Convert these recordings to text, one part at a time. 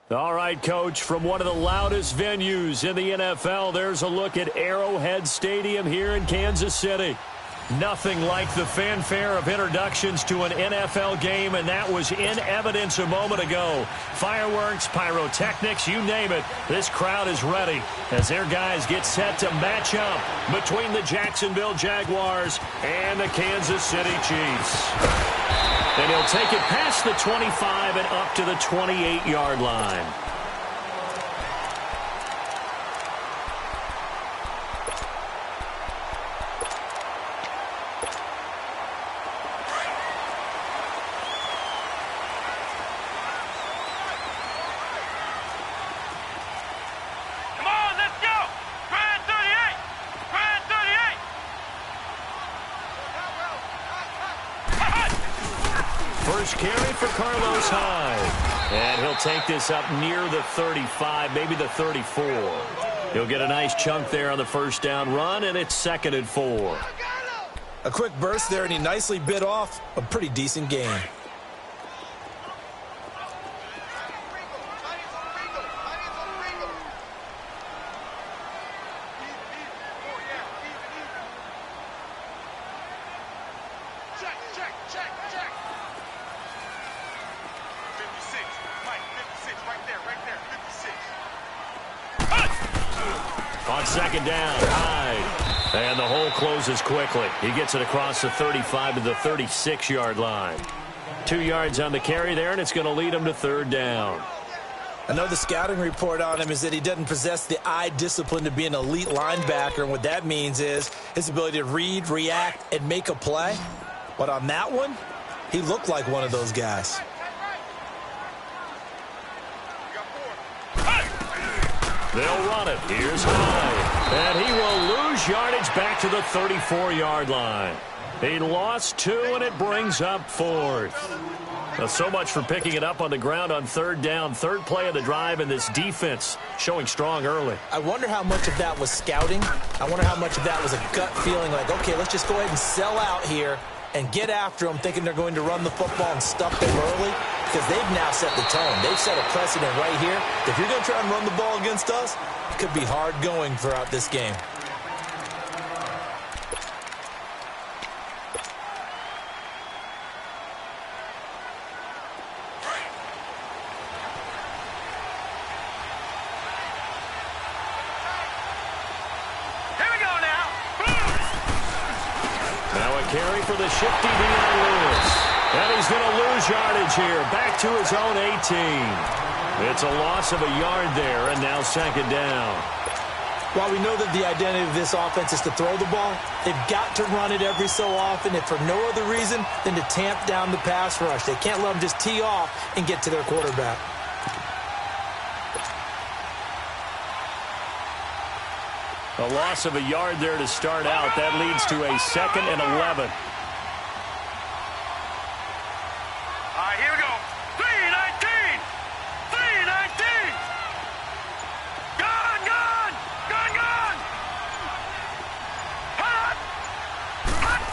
All right, Coach, from one of the loudest venues in the NFL, there's a look at Arrowhead Stadium here in Kansas City. Nothing like the fanfare of introductions to an NFL game, and that was in evidence a moment ago. Fireworks, pyrotechnics, you name it. This crowd is ready as their guys get set to match up between the Jacksonville Jaguars and the Kansas City Chiefs. And he'll take it past the 25 and up to the 28-yard line. First carry for Carlos Hyde. And he'll take this up near the 35, maybe the 34. He'll get a nice chunk there on the first down run, and it's 2nd and 4. A quick burst there, and he nicely bit off a pretty decent gain. On second down, Hyde. And the hole closes quickly. He gets it across the 35 to the 36-yard line. 2 yards on the carry there, and it's going to lead him to 3rd down. I know the scouting report on him is that he doesn't possess the eye discipline to be an elite linebacker, and what that means is his ability to read, react, and make a play. But on that one, he looked like one of those guys. They'll run it. Here's Hyde. And he will lose yardage back to the 34-yard line. He lost 2, and it brings up 4th. Now, so much for picking it up on the ground on 3rd down. 3rd play of the drive, and this defense showing strong early. I wonder how much of that was scouting. I wonder how much of that was a gut feeling like, okay, let's just go ahead and sell out here and get after them, thinking they're going to run the football and stuff them early, because they've now set the tone. They've set a precedent right here. If you're going to try and run the ball against us, it could be hard going throughout this game. Carry for the shifty Dion Lewis. And he's going to lose yardage here. Back to his own 18. It's a loss of a yard there, and now 2nd down. While we know that the identity of this offense is to throw the ball, they've got to run it every so often, if for no other reason than to tamp down the pass rush. They can't let them just tee off and get to their quarterback. A loss of a yard there to start out. That leads to a 2nd and 11. All right, here we go. 3-19. 3-19. Gone, gone. Gone, gone. Hot. Hot.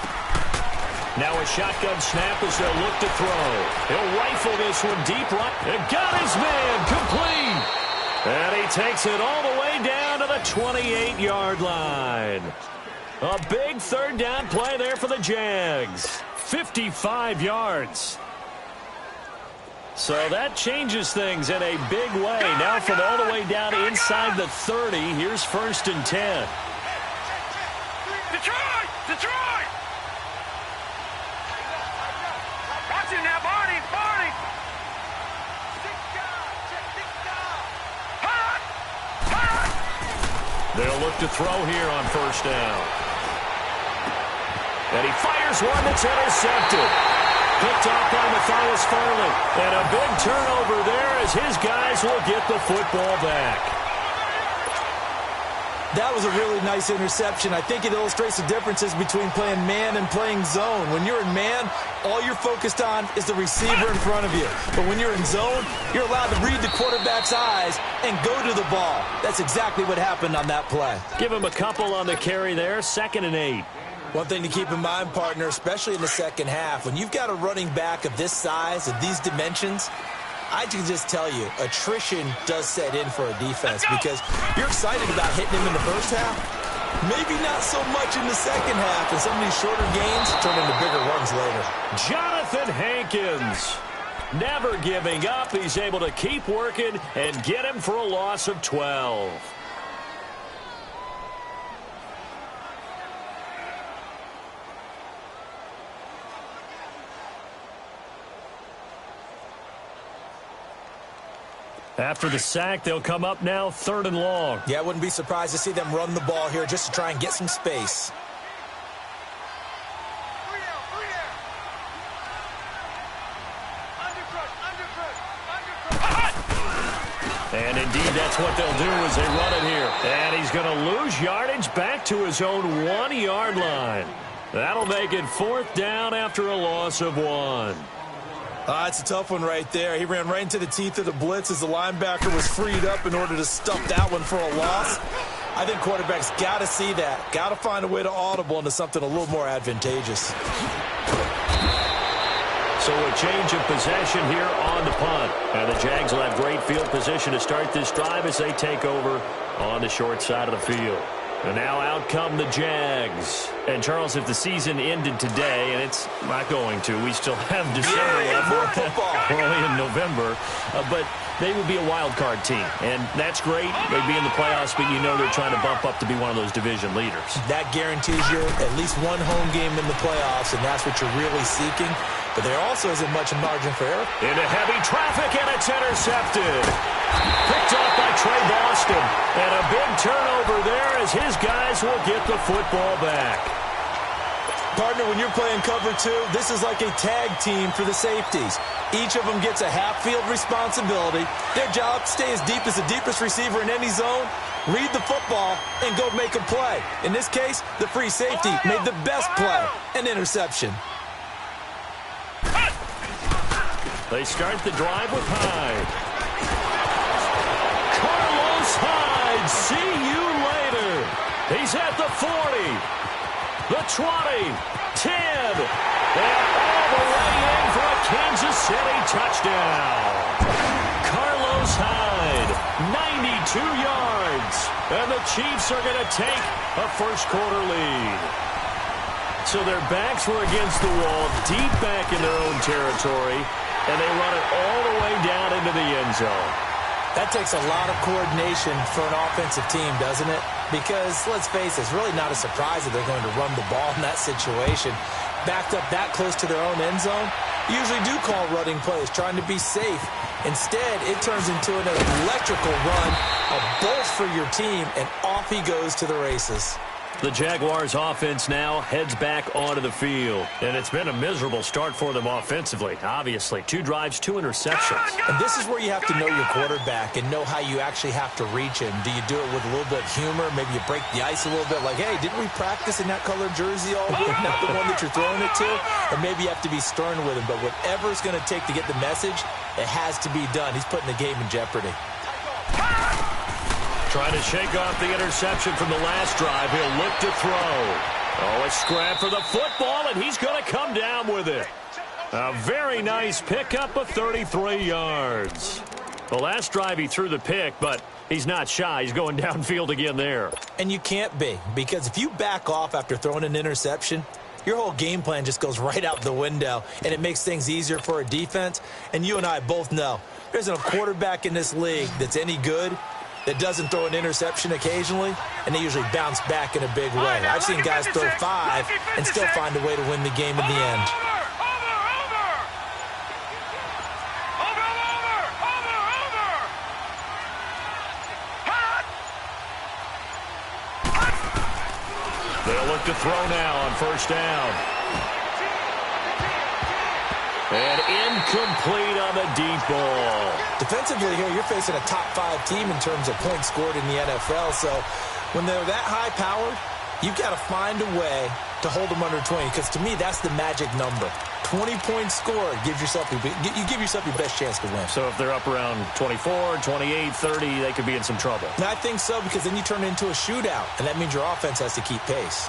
Now a shotgun snap as they'll look to throw. He'll rifle this one deep right. And got his man complete. And he takes it all the way down to the 28-yard line. A big 3rd down play there for the Jags. 55 yards. So that changes things in a big way. Now from all the way down inside the 30, here's 1st and 10. Detroit! Detroit! Watch it now, Barney! Barney! They'll look to throw here on 1st down. And he fires one that's intercepted. Picked off by Matthias Farley. And a big turnover there as his guys will get the football back. That was a really nice interception. I think it illustrates the differences between playing man and playing zone. When you're in man, all you're focused on is the receiver in front of you. But when you're in zone, you're allowed to read the quarterback's eyes and go to the ball. That's exactly what happened on that play. Give him a couple on the carry there. 2nd and 8. One thing to keep in mind, partner, especially in the second half, when you've got a running back of this size, of these dimensions, I can just tell you, attrition does set in for a defense because you're excited about hitting him in the first half. Maybe not so much in the second half, and some of these shorter gains turn into bigger runs later. Jonathan Hankins, never giving up. He's able to keep working and get him for a loss of 12. After the sack, they'll come up now 3rd and long. Yeah, I wouldn't be surprised to see them run the ball here just to try and get some space. And indeed, that's what they'll do as they run it here. And he's going to lose yardage back to his own 1-yard line. That'll make it 4th down after a loss of 1. It's a tough one right there. He ran right into the teeth of the blitz as the linebacker was freed up in order to stuff that one for a loss. I think quarterbacks got to see that. Got to find a way to audible into something a little more advantageous. So a change of possession here on the punt. And the Jags will have great field position to start this drive as they take over on the short side of the field. And now out come the Jags. And, Charles, if the season ended today, and it's not going to, we still have December left. We're only in November. But they would be a wild card team. And that's great. They'd be in the playoffs, but you know they're trying to bump up to be one of those division leaders. That guarantees you at least one home game in the playoffs, and that's what you're really seeking. But there also isn't much margin for error. Into heavy traffic, and it's intercepted. Picked up by Trey Boston. And a big turnover there as his guys will get the football back. Partner, when you're playing cover 2, this is like a tag team for the safeties. Each of them gets a half-field responsibility. Their job, stay as deep as the deepest receiver in any zone, read the football, and go make a play. In this case, the free safety made the best play, an interception. They start the drive with Hyde. Carlos Hyde, see you later. He's at the 40, the 20, 10, and all the way in for a Kansas City touchdown. Carlos Hyde, 92 yards, and the Chiefs are going to take a first-quarter lead. So their backs were against the wall, deep back in their own territory, and they run it all the way down into the end zone. That takes a lot of coordination for an offensive team, doesn't it? Because, let's face it, it's really not a surprise that they're going to run the ball in that situation. Backed up that close to their own end zone, usually do call running plays, trying to be safe. Instead, it turns into an electrical run, a bolt for your team, and off he goes to the races. The Jaguars offense now heads back onto the field. And it's been a miserable start for them offensively, obviously. 2 drives, 2 interceptions. And this is where you have to know your quarterback and know how you actually have to reach him. Do you do it with a little bit of humor? Maybe you break the ice a little bit like, hey, didn't we practice in that colored jersey all week? Not the one that you're throwing it to? Or maybe you have to be stern with him. But whatever it's going to take to get the message, it has to be done. He's putting the game in jeopardy. Trying to shake off the interception from the last drive. He'll look to throw. Oh, a scrap for the football, and he's going to come down with it. A very nice pickup of 33 yards. The last drive he threw the pick, but he's not shy. He's going downfield again there. And you can't be, because if you back off after throwing an interception, your whole game plan just goes right out the window, and it makes things easier for a defense. And you and I both know there's a quarterback in this league that's any good that doesn't throw an interception occasionally, and they usually bounce back in a big way. I've seen guys throw 5 and still find a way to win the game in the end. They'll look to throw now on first down. And incomplete on the deep ball. Defensively here, you're facing a top 5 team in terms of points scored in the NFL. So when they're that high-powered, you've got to find a way to hold them under 20. Because to me, that's the magic number. 20 points scored gives yourself you give yourself your best chance to win. So if they're up around 24, 28, 30, they could be in some trouble. And I think so, because then you turn it into a shootout, and that means your offense has to keep pace.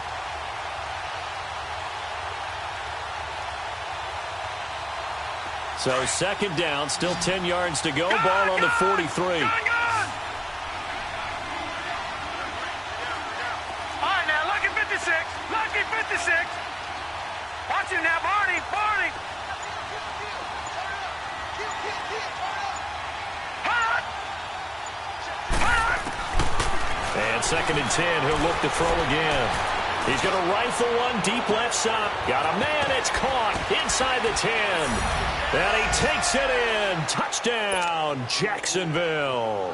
So second down, still 10 yards to go. Ball on the 43. All right, now, lucky 56. Lucky 56. Watch him now, Barney. Barney. And second and 10, he'll look to throw again. He's going to rifle one deep left side. Got a man, it's caught inside the 10. And he takes it in. Touchdown, Jacksonville.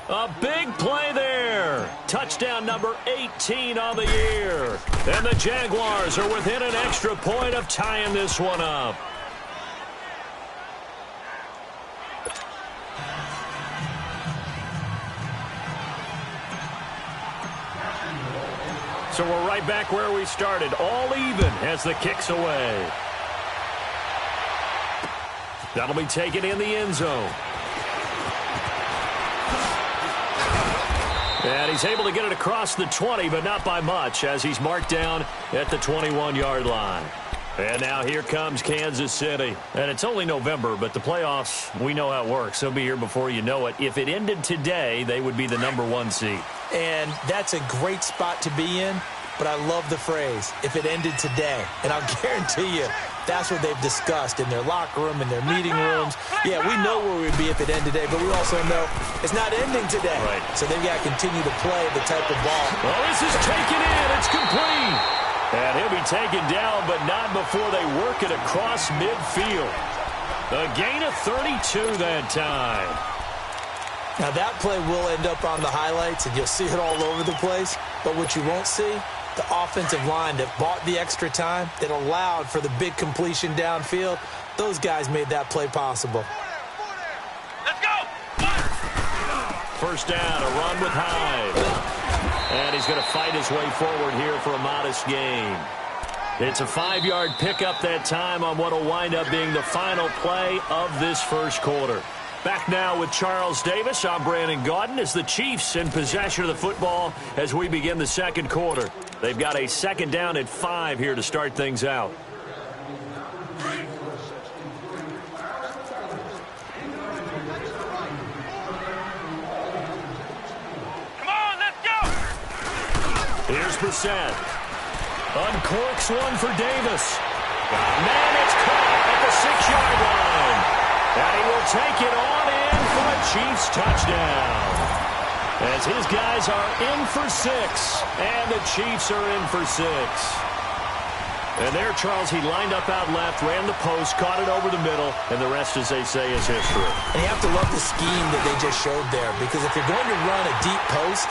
A big play there. Touchdown number 18 on the year. And the Jaguars are within an extra point of tying this one up. So we're right back where we started, all even as the kick's away. That'll be taken in the end zone. And he's able to get it across the 20, but not by much, as he's marked down at the 21-yard line. And now here comes Kansas City. And it's only November, but the playoffs, we know how it works. They'll be here before you know it. If it ended today, they would be the #1 seed. And that's a great spot to be in, but I love the phrase, if it ended today. And I'll guarantee you, that's what they've discussed in their locker room, in their meeting rooms. Yeah, we know where we'd be if it ended today, but we also know it's not ending today. Right. So they've got to continue to play the type of ball. Well, this is taken in. It's complete. And he'll be taken down, but not before they work it across midfield. A gain of 32 that time. Now, that play will end up on the highlights, and you'll see it all over the place. But what you won't see, the offensive line that bought the extra time, that allowed for the big completion downfield, those guys made that play possible. Let's go. First down, a run with Hyde. And he's going to fight his way forward here for a modest gain. It's a 5-yard pickup that time on what will wind up being the final play of this first quarter. Back now with Charles Davis. I'm Brandon Gaudin as the Chiefs in possession of the football as we begin the second quarter. They've got a second down at 5 here to start things out. Come on, let's go. Here's Brissett. Uncorks one for Davis. Man, it's caught at the 6-yard line. And he will take it on in for a Chiefs touchdown. As his guys are in for 6, and the Chiefs are in for 6. And there, Charles, he lined up out left, ran the post, caught it over the middle, and the rest, as they say, is history. And you have to love the scheme that they just showed there, because if you're going to run a deep post,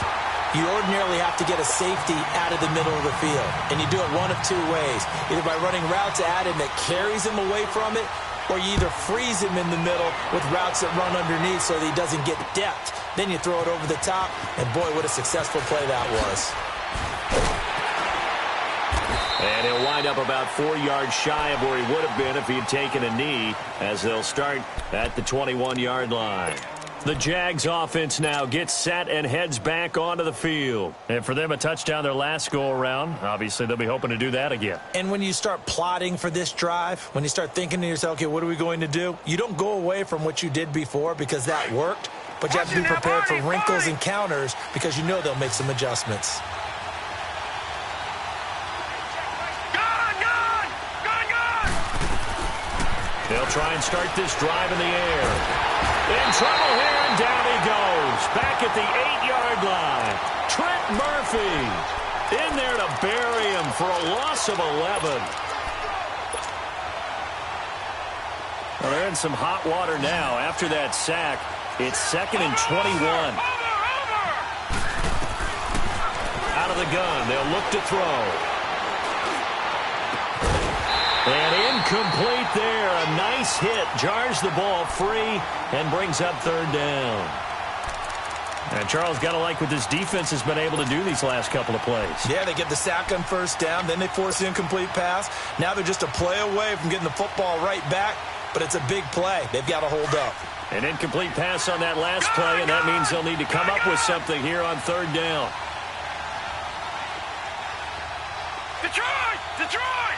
you ordinarily have to get a safety out of the middle of the field. And you do it one of two ways, either by running routes at him that carries him away from it, or you either freeze him in the middle with routes that run underneath so that he doesn't get depth. Then you throw it over the top, and boy, what a successful play that was. And he'll wind up about 4 yards shy of where he would have been if he had taken a knee, as they'll start at the 21-yard line. The Jags offense now gets set and heads back onto the field. And for them, a touchdown their last go-around. Obviously, they'll be hoping to do that again. And when you start plotting for this drive, when you start thinking to yourself, okay, what are we going to do? You don't go away from what you did before because that worked, but you have to be prepared for wrinkles and counters because you know they'll make some adjustments. They'll try and start this drive in the air. In trouble here, and down he goes. Back at the 8-yard line. Trent Murphy in there to bury him for a loss of 11. Well, they're in some hot water now. After that sack, it's 2nd and 21. Out of the gun, they'll look to throw. And incomplete there. A nice hit. Jars the ball free and brings up 3rd down. And Charles, got to like what this defense has been able to do these last couple of plays. Yeah, they get the sack on 1st down. Then they force the incomplete pass. Now they're just a play away from getting the football right back. But it's a big play. They've got to hold up. An incomplete pass on that last play, and that means they'll need to come up with something here on 3rd down. Detroit! Detroit!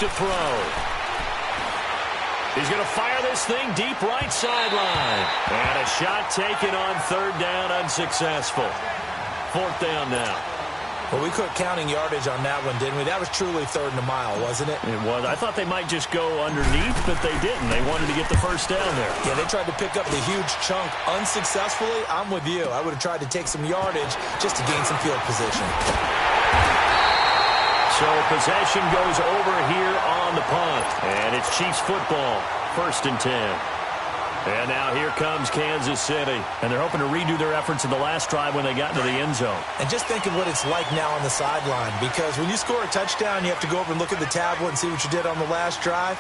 to throw. He's going to fire this thing deep right sideline. And a shot taken on third down, unsuccessful. Fourth down now. Well, we quit counting yardage on that one, didn't we? That was truly third and a mile, wasn't it? It was. I thought they might just go underneath, but they didn't. They wanted to get the first down there. Yeah, they tried to pick up the huge chunk unsuccessfully. I'm with you. I would have tried to take some yardage just to gain some field position. So possession goes over here on the punt. And it's Chiefs football, 1st and 10. And now here comes Kansas City. And they're hoping to redo their efforts in the last drive when they got into the end zone. And just think of what it's like now on the sideline. Because when you score a touchdown, you have to go over and look at the tablet and see what you did on the last drive.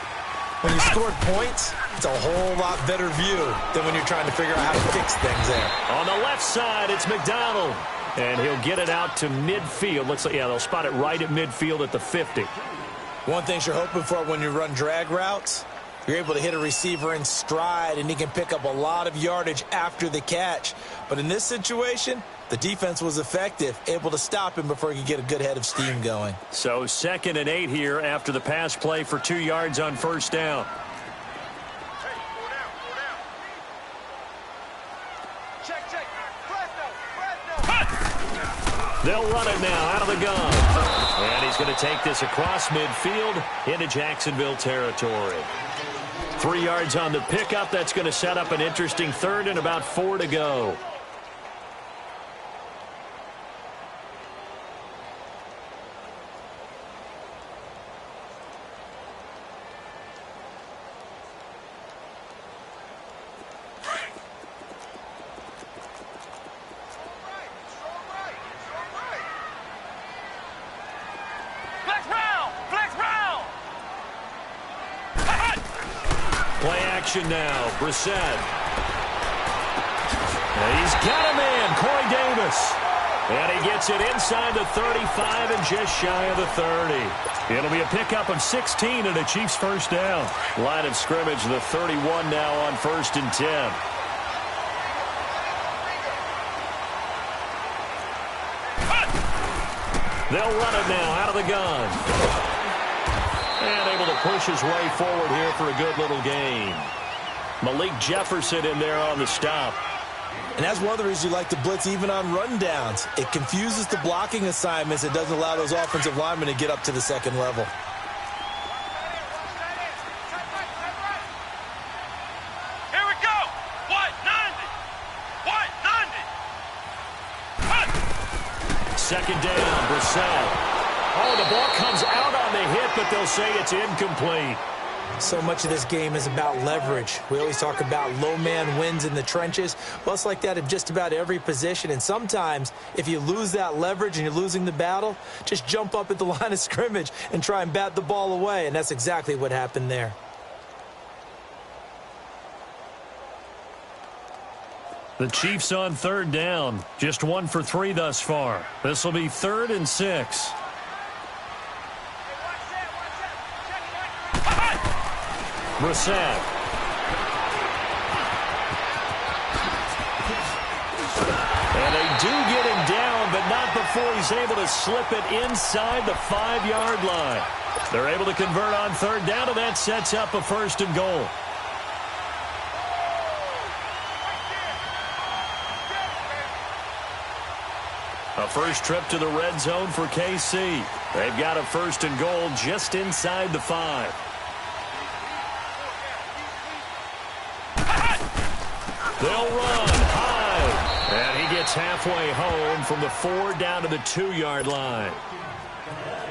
When you scored points, it's a whole lot better view than when you're trying to figure out how to fix things there. On the left side, it's McDonald. And he'll get it out to midfield. Looks like, yeah, they'll spot it right at midfield at the 50. One thing you're hoping for when you run drag routes, you're able to hit a receiver in stride, and he can pick up a lot of yardage after the catch. But in this situation, the defense was effective, able to stop him before he could get a good head of steam going. So 2nd and 8 here after the pass play for 2 yards on first down. They'll run it now out of the gun. And he's going to take this across midfield into Jacksonville territory. 3 yards on the pickup. That's going to set up an interesting third and about 4 to go. Now, Brissett. He's got a man, Corey Davis. And he gets it inside the 35 and just shy of the 30. It'll be a pickup of 16 and a Chiefs first down. Line of scrimmage, the 31 now on 1st and 10. They'll run it now out of the gun. And able to push his way forward here for a good little gain. Malik Jefferson in there on the stop. And that's one of the reasons you like to blitz even on rundowns. It confuses the blocking assignments. It doesn't allow those offensive linemen to get up to the second level. Here we go. What? 90. What? 90. Second down, Brissett. Oh, the ball comes out on the hit, but they'll say it's incomplete. So much of this game is about leverage. We always talk about low man wins in the trenches. Well, it's like that in just about every position. And sometimes, if you lose that leverage and you're losing the battle, just jump up at the line of scrimmage and try and bat the ball away. And that's exactly what happened there. The Chiefs on third down. Just 1 for 3 thus far. This will be 3rd and 6. Brissett. And they do get him down, but not before he's able to slip it inside the 5-yard line. They're able to convert on third down, and that sets up a 1st and goal. A first trip to the red zone for KC. They've got a 1st and goal just inside the 5. They'll run high. And he gets halfway home from the 4 down to the 2-yard line.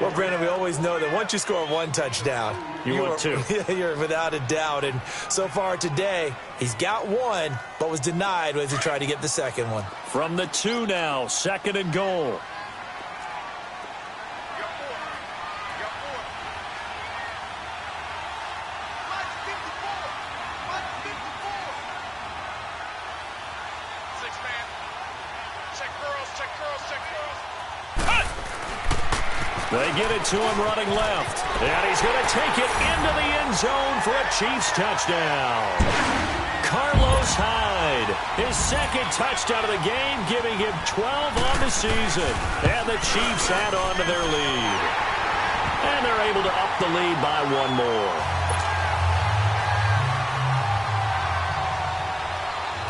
Well, Brandon, we always know that once you score 1 touchdown, you want 2. You're without a doubt. And so far today, he's got 1, but was denied as he tried to get the second one. From the 2 now, 2nd and goal. They get it to him running left. And he's going to take it into the end zone for a Chiefs touchdown. Carlos Hyde, his 2nd touchdown of the game, giving him 12 on the season. And the Chiefs add on to their lead. And they're able to up the lead by one more.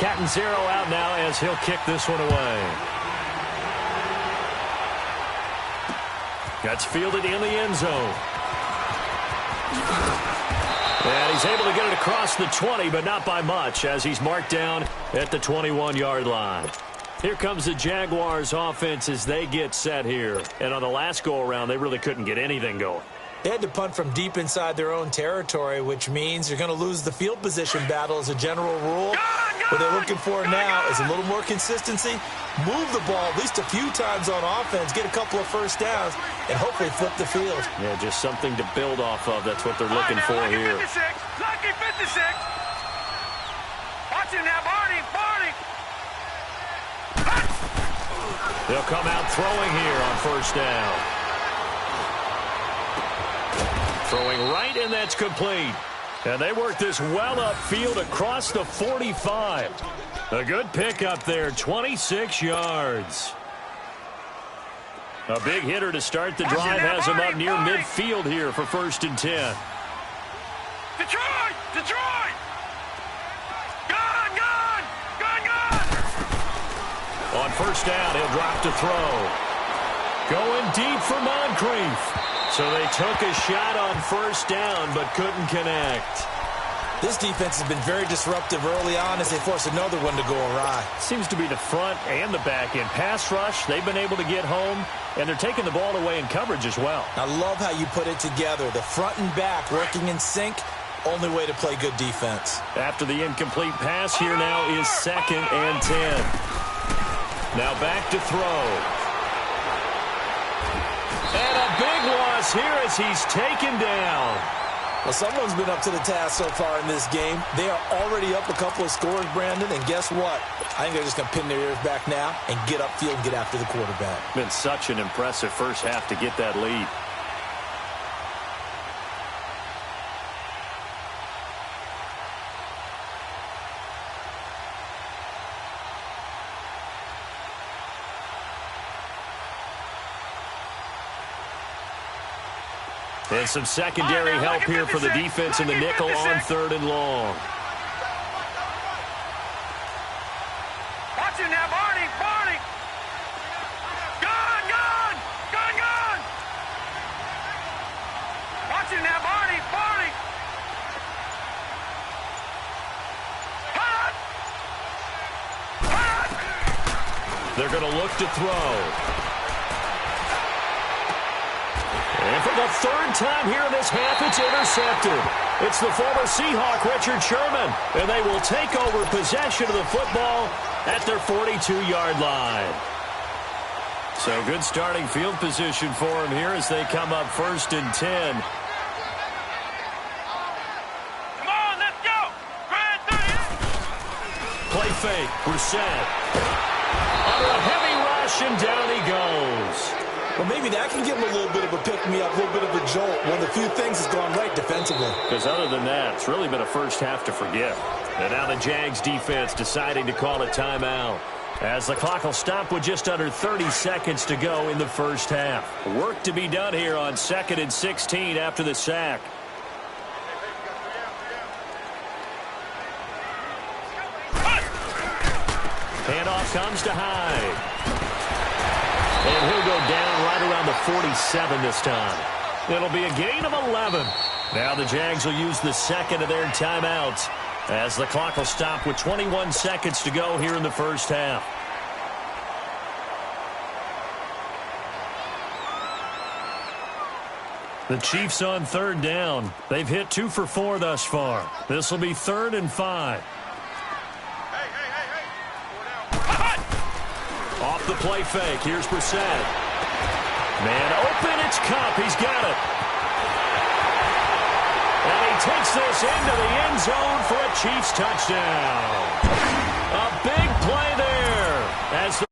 Catanzaro out now as he'll kick this one away. Gets fielded in the end zone. And he's able to get it across the 20, but not by much, as he's marked down at the 21-yard line. Here comes the Jaguars offense as they get set here. And on the last go-around, they really couldn't get anything going. They had to punt from deep inside their own territory, which means you're going to lose the field position battle as a general rule. What they're looking for now is a little more consistency, move the ball at least a few times on offense, get a couple of first downs, and hopefully flip the field. Yeah, just something to build off of. That's what they're looking for here. Lucky 56. Watch him now, Barney. They'll come out throwing here on first down. Throwing right, and that's complete. And they work this well upfield across the 45. A good pickup there, 26 yards. A big hitter to start the drive has him up near midfield here for 1st and 10. Detroit! Gone! On first down, he'll drop to throw. Going deep for Moncrief. So they took a shot on first down, but couldn't connect. This defense has been very disruptive early on as they force another one to go awry. Seems to be the front and the back end. Pass rush, they've been able to get home, and they're taking the ball away in coverage as well. I love how you put it together. The front and back working in sync, only way to play good defense. After the incomplete pass, here now is 2nd and 10. Now back to throw. And a big loss here as he's taken down. Well, someone's been up to the task so far in this game. They are already up a couple of scores, Brandon, and guess what? I think they're just going to pin their ears back now and get upfield and get after the quarterback. Been such an impressive first half to get that lead. And some secondary help here for the defense in the nickel on 3rd and long. Watch him now, Barney. Gone. Watch him now, Barney. Hot. They're going to look to throw. And for the 3rd time here in this half, it's intercepted. It's the former Seahawk, Richard Sherman, and they will take over possession of the football at their 42-yard line. So good starting field position for them here as they come up 1st and 10. Come on, let's go. Play fake, Brissett. Under a heavy rush, and down he goes. Well, maybe that can give him a little bit of a pick-me-up, a little bit of a jolt. One of the few things that's gone right defensively. Because other than that, it's really been a first half to forget. And now the Jags defense deciding to call a timeout, as the clock will stop with just under 30 seconds to go in the first half. Work to be done here on 2nd and 16 after the sack. Handoff comes to Hyde. And he'll go down right around the 47 this time. It'll be a gain of 11. Now the Jags will use the 2nd of their timeouts as the clock will stop with 21 seconds to go here in the first half. The Chiefs on 3rd down. They've hit 2 for 4 thus far. This will be 3rd and 5. Off the play fake. Here's Brissett. Man open. It's Cup. He's got it. And he takes this into the end zone for a Chiefs touchdown. A big play there as the